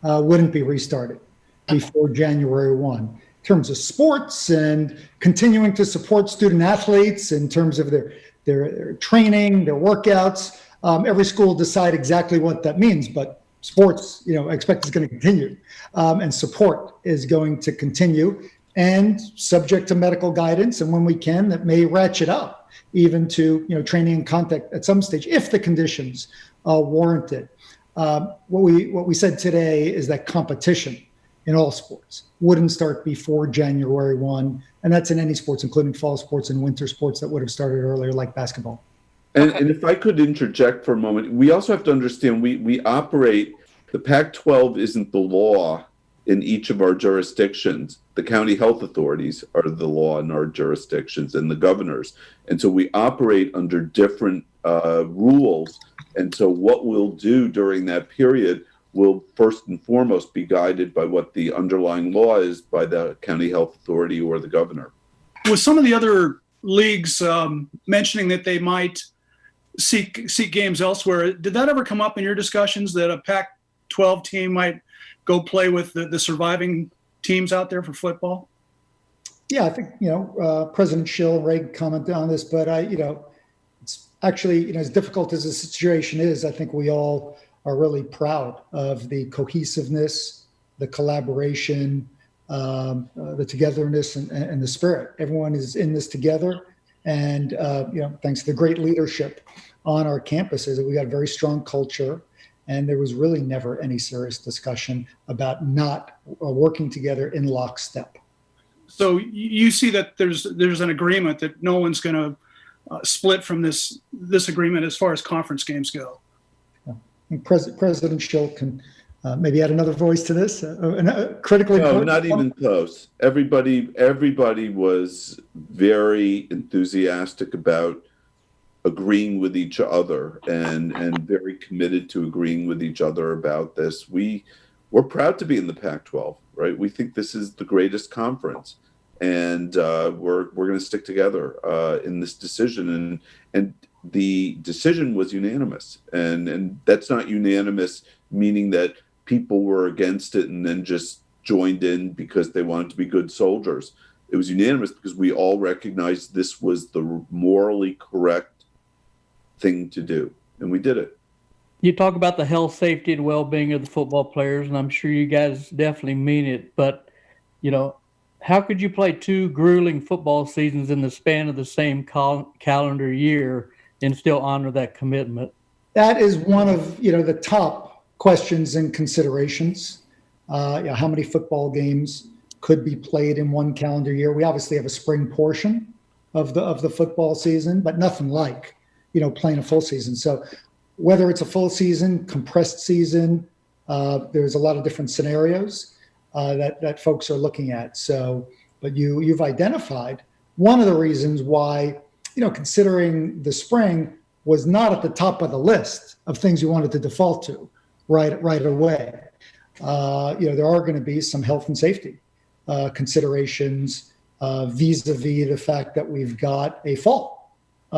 wouldn't be restarted before January 1. In terms of sports and continuing to support student athletes in terms of their training, their workouts, every school will decide exactly what that means, but sports, I expect is going to continue, and support is going to continue, and subject to medical guidance, and when we can, that may ratchet up even to training and contact at some stage if the conditions warrant it. What we said today is that competition in all sports wouldn't start before January 1, and that's in any sports, including fall sports and winter sports that would have started earlier, like basketball. And if I could interject for a moment, we also have to understand we operate, the Pac-12 isn't the law in each of our jurisdictions. The county health authorities are the law in our jurisdictions and the governors. And so we operate under different rules. And so what we'll do during that period will first and foremost be guided by what the underlying law is by the county health authority or the governor. With some of the other leagues mentioning that they might seek games elsewhere, did that ever come up in your discussions that a Pac-12 team might go play with the surviving teams out there for football? Yeah, I think, President Schill and Ray commented on this, but it's actually, as difficult as the situation is, I think we all are really proud of the cohesiveness, the collaboration, the togetherness and the spirit. Everyone is in this together. And, thanks to the great leadership on our campuses, we got a very strong culture. And there was really never any serious discussion about not working together in lockstep. So you see that there's an agreement that no one's going to split from this agreement as far as conference games go. And President Schill can maybe add another voice to this. Critically, no, not even close. Everybody was very enthusiastic about agreeing with each other and very committed to agreeing with each other about this. We're proud to be in the Pac-12, right? We think this is the greatest conference, and we're going to stick together in this decision. And the decision was unanimous, and that's not unanimous meaning that people were against it and then just joined in because they wanted to be good soldiers. It was unanimous because we all recognized this was the morally correct thing to do, and we did it. You talk about the health, safety, and well-being of the football players, and I'm sure you guys definitely mean it. But, how could you play 2 grueling football seasons in the span of the same calendar year and still honor that commitment? That is one of the top questions and considerations. How many football games could be played in one calendar year? We obviously have a spring portion of the football season, but nothing like playing a full season. So whether it's a full season, compressed season, there's a lot of different scenarios that folks are looking at. So, but you've identified one of the reasons why, considering the spring was not at the top of the list of things you wanted to default to right away. There are going to be some health and safety considerations vis-a-vis the fact that we've got a fall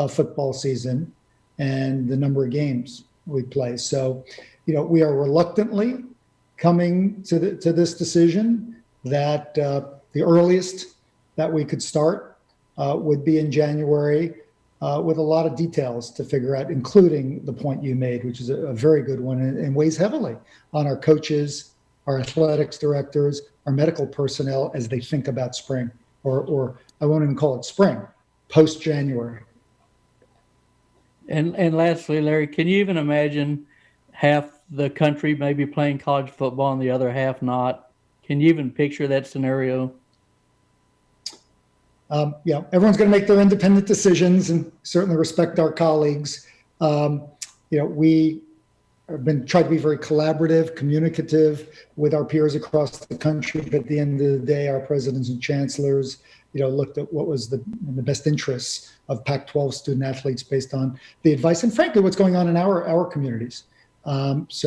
football season and the number of games we play. So, we are reluctantly coming to this decision that the earliest that we could start would be in January, with a lot of details to figure out, including the point you made, which is a very good one and weighs heavily on our coaches, our athletics directors, our medical personnel as they think about spring, or I won't even call it spring, post-January. And lastly, Larry, can you even imagine half the country maybe playing college football and the other half not? Can you even picture that scenario? Everyone's going to make their independent decisions and certainly respect our colleagues. We have been trying to be very collaborative, communicative with our peers across the country. But at the end of the day, our presidents and chancellors, looked at what was in the best interests of Pac-12 student athletes based on the advice and frankly, what's going on in our communities. This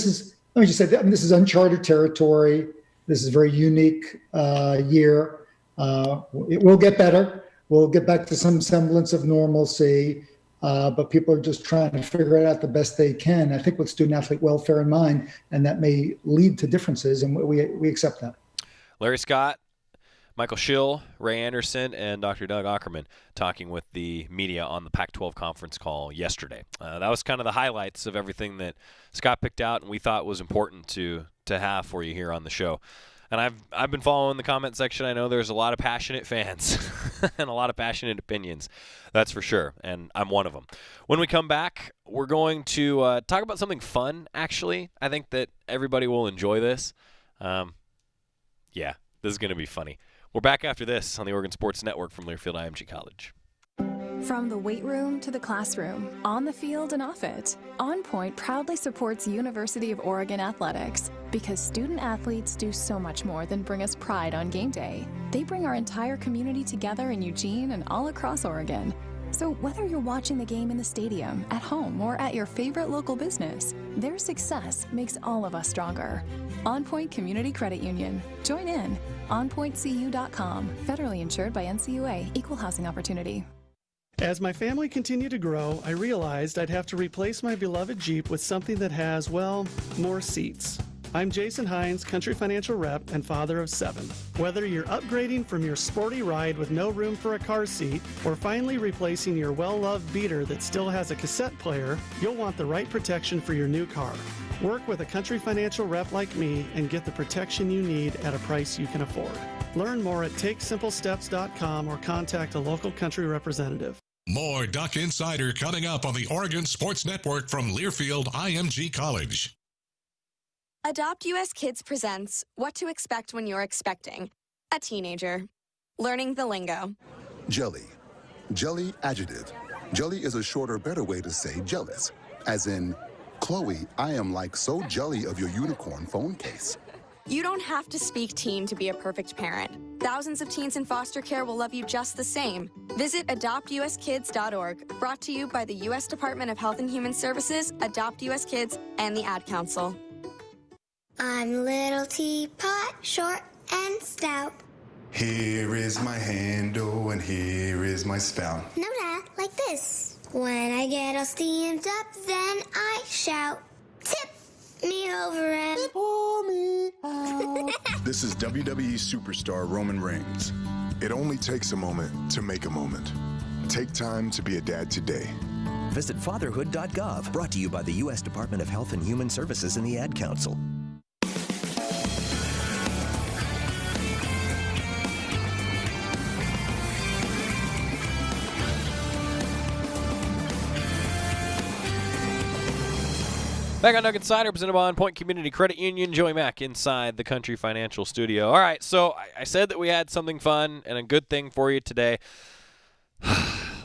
is, let me just say, this is uncharted territory. This is a very unique year. It will get better. We'll get back to some semblance of normalcy, but people are just trying to figure it out the best they can, I think, with student athlete welfare in mind, and that may lead to differences, and we accept that. Larry Scott, Michael Schill, Ray Anderson, and Dr. Doug Aukerman talking with the media on the Pac-12 conference call yesterday. That was kind of the highlights of everything that Scott picked out and we thought was important to have for you here on the show. And I've been following the comment section. I know there's a lot of passionate fans and a lot of passionate opinions. That's for sure, and I'm one of them. When we come back, we're going to talk about something fun, actually. I think that everybody will enjoy this. This is going to be funny. We're back after this on the Oregon Sports Network from Learfield IMG College. From the weight room to the classroom, on the field and off it, On Point proudly supports University of Oregon athletics because student athletes do so much more than bring us pride on game day. They bring our entire community together in Eugene and all across Oregon. So whether you're watching the game in the stadium, at home, or at your favorite local business, their success makes all of us stronger. On Point Community Credit Union. Join in. OnPointCU.com. Federally insured by NCUA. Equal housing opportunity. As my family continued to grow, I realized I'd have to replace my beloved Jeep with something that has, well, more seats. I'm Jason Hines, Country Financial Rep and father of 7. Whether you're upgrading from your sporty ride with no room for a car seat or finally replacing your well-loved beater that still has a cassette player, you'll want the right protection for your new car. Work with a Country Financial Rep like me and get the protection you need at a price you can afford. Learn more at TakeSimpleSteps.com or contact a local Country representative. More Duck Insider coming up on the Oregon Sports Network from Learfield IMG College. Adopt US Kids presents What to Expect When You're Expecting a Teenager. Learning the lingo. Jelly. Jelly adjective. Jelly is a shorter, better way to say jealous. As in, Chloe, I am like so jelly of your unicorn phone case. You don't have to speak teen to be a perfect parent. Thousands of teens in foster care will love you just the same. Visit adoptuskids.org, brought to you by the U.S. Department of Health and Human Services, Adopt US Kids, and the Ad Council. I'm little teapot, short and stout. Here is my handle and here is my spout. No, Dad, like this. When I get all steamed up, then I shout, tip me over and pour me out. This is WWE superstar Roman Reigns. It only takes a moment to make a moment. Take time to be a dad today. Visit fatherhood.gov. Brought to you by the U.S. Department of Health and Human Services and the Ad Council. Back on Doug Insider, presented by On Point Community Credit Union. Joey Mack inside the Country Financial Studio. All right, so I said that we had something fun and a good thing for you today.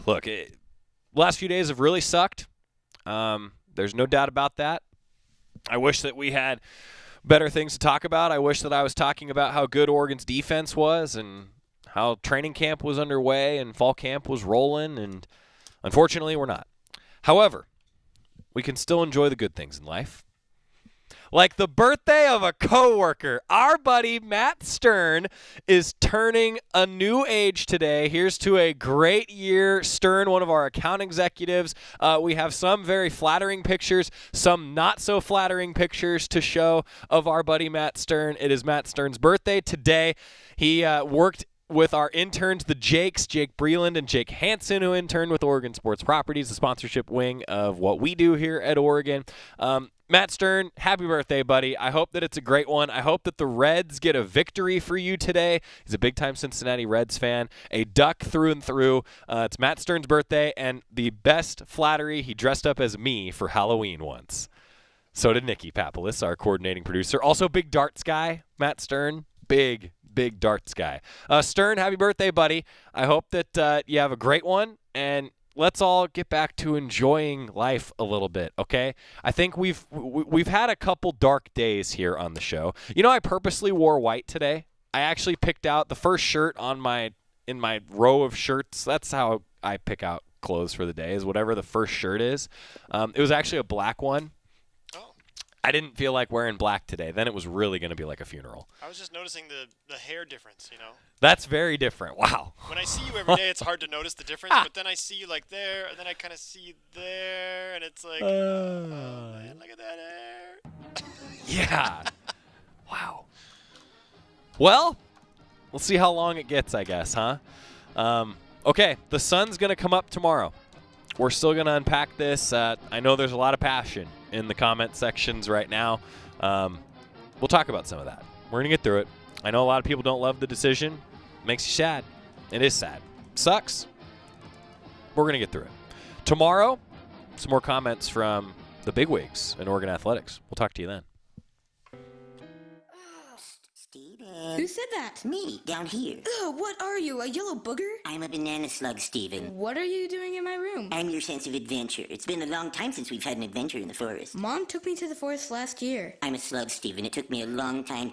Look, last few days have really sucked. There's no doubt about that. I wish that we had better things to talk about. I wish that I was talking about how good Oregon's defense was and how training camp was underway and fall camp was rolling, and unfortunately we're not. However, we can still enjoy the good things in life. Like the birthday of a coworker. Our buddy Matt Stern is turning a new age today. Here's to a great year. Stern, one of our account executives. We have some very flattering pictures, some not so flattering pictures to show of our buddy Matt Stern. It is Matt Stern's birthday today. He worked with our interns, the Jakes, Jake Breland and Jake Hansen, who interned with Oregon Sports Properties, the sponsorship wing of what we do here at Oregon. Matt Stern, happy birthday, buddy. I hope that it's a great one. I hope that the Reds get a victory for you today. He's a big-time Cincinnati Reds fan, a Duck through and through. It's Matt Stern's birthday, and the best flattery, he dressed up as me for Halloween once. So did Nikki Papoulis, our coordinating producer. Also big darts guy, Matt Stern. Big darts guy. Stern, happy birthday, buddy. I hope that you have a great one, and let's all get back to enjoying life a little bit, okay? I think we've had a couple dark days here on the show. You know, I purposely wore white today. I actually picked out the first shirt in my row of shirts. That's how I pick out clothes for the day, is whatever the first shirt is. It was actually a black one. I didn't feel like wearing black today. Then it was really going to be like a funeral. I was just noticing the hair difference, you know? That's very different. Wow. When I see you every day, it's hard to notice the difference, but then I see you like there, and then I kind of see you there, and it's like, oh, man, look at that hair. Yeah. Wow. Well, we'll see how long it gets, I guess, huh? Okay, the sun's going to come up tomorrow. We're still going to unpack this. I know there's a lot of passion in the comment sections right now. We'll talk about some of that. We're going to get through it. I know a lot of people don't love the decision. Makes you sad. It is sad. Sucks. We're going to get through it. Tomorrow, some more comments from the bigwigs in Oregon athletics. We'll talk to you then. Who said that? Me, down here. Ugh, what are you, a yellow booger? I'm a banana slug, Steven. What are you doing in my room? I'm your sense of adventure. It's been a long time since we've had an adventure in the forest. Mom took me to the forest last year. I'm a slug, Steven. It took me a long time